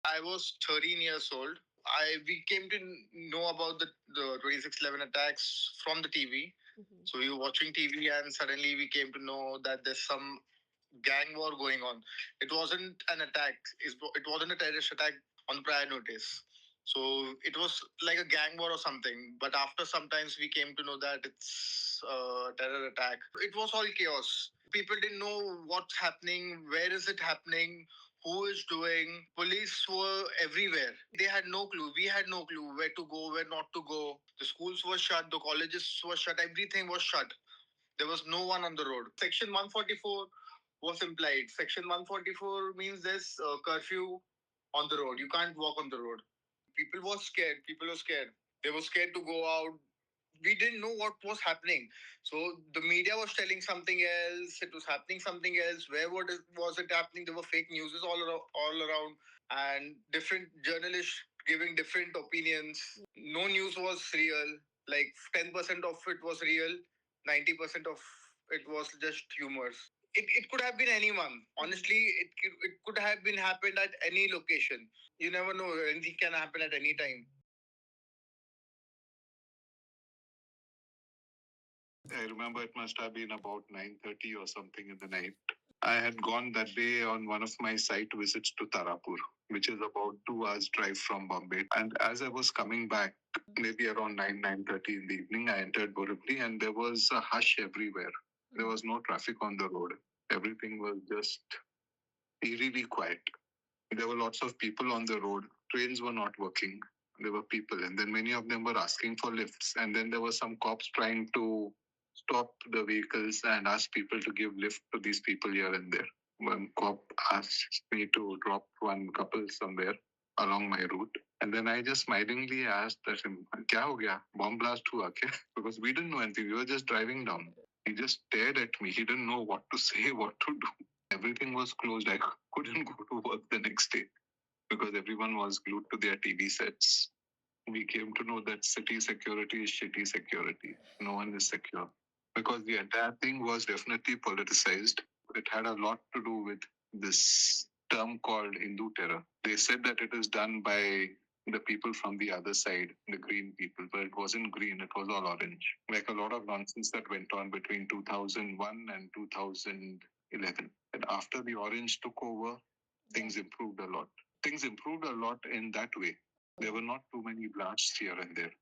I was 13 years old. We came to know about the 26/11 attacks from the TV. So we were watching TV and suddenly we came to know that there's some gang war going on. It wasn't an attack. It wasn't a terrorist attack on prior notice. So it was like a gang war or something. But after sometimes we came to know that it's a terror attack. It was all chaos. People didn't know what's happening, where is it happening, who is doing. Police were everywhere. They had no clue. We had no clue where to go, where not to go. The schools were shut, the colleges were shut, everything was shut. There was no one on the road. Section 144 was implied. Section 144 means there's a curfew on the road. You can't walk on the road. People were scared. People were scared. They were scared to go out. We didn't know what was happening. So the media was telling something else. It was happening something else. Where was it happening? There were fake news all around, and different journalists giving different opinions. No news was real. Like 10% of it was real. 90% of it was just humor. It could have been anyone. Honestly, it could have been happened at any location. You never know. Anything can happen at any time. I remember it must have been about 9:30 or something in the night. I had gone that day on one of my site visits to Tarapur, which is about 2 hours drive from Bombay. And as I was coming back, maybe around 9:30 in the evening, I entered Borivali and there was a hush everywhere. There was no traffic on the road. Everything was just eerily quiet. There were lots of people on the road. Trains were not working. There were people, and then many of them were asking for lifts. And then there were some cops trying to stop the vehicles and ask people to give lift to these people here and there. One cop asked me to drop one couple somewhere along my route. And then I just smilingly asked him, Kya ho gaya? Bomb blast hua kya? Because we didn't know anything. We were just driving down. He just stared at me. He didn't know what to say, what to do. Everything was closed. I couldn't go to work the next day because everyone was glued to their TV sets. We came to know that city security is shitty security. No one is secure. Because the entire thing was definitely politicized. It had a lot to do with this term called Hindu terror. They said that it is done by the people from the other side, the green people, but it wasn't green, it was all orange. Like a lot of nonsense that went on between 2001 and 2011. And after the orange took over, things improved a lot. Things improved a lot in that way. There were not too many blasts here and there.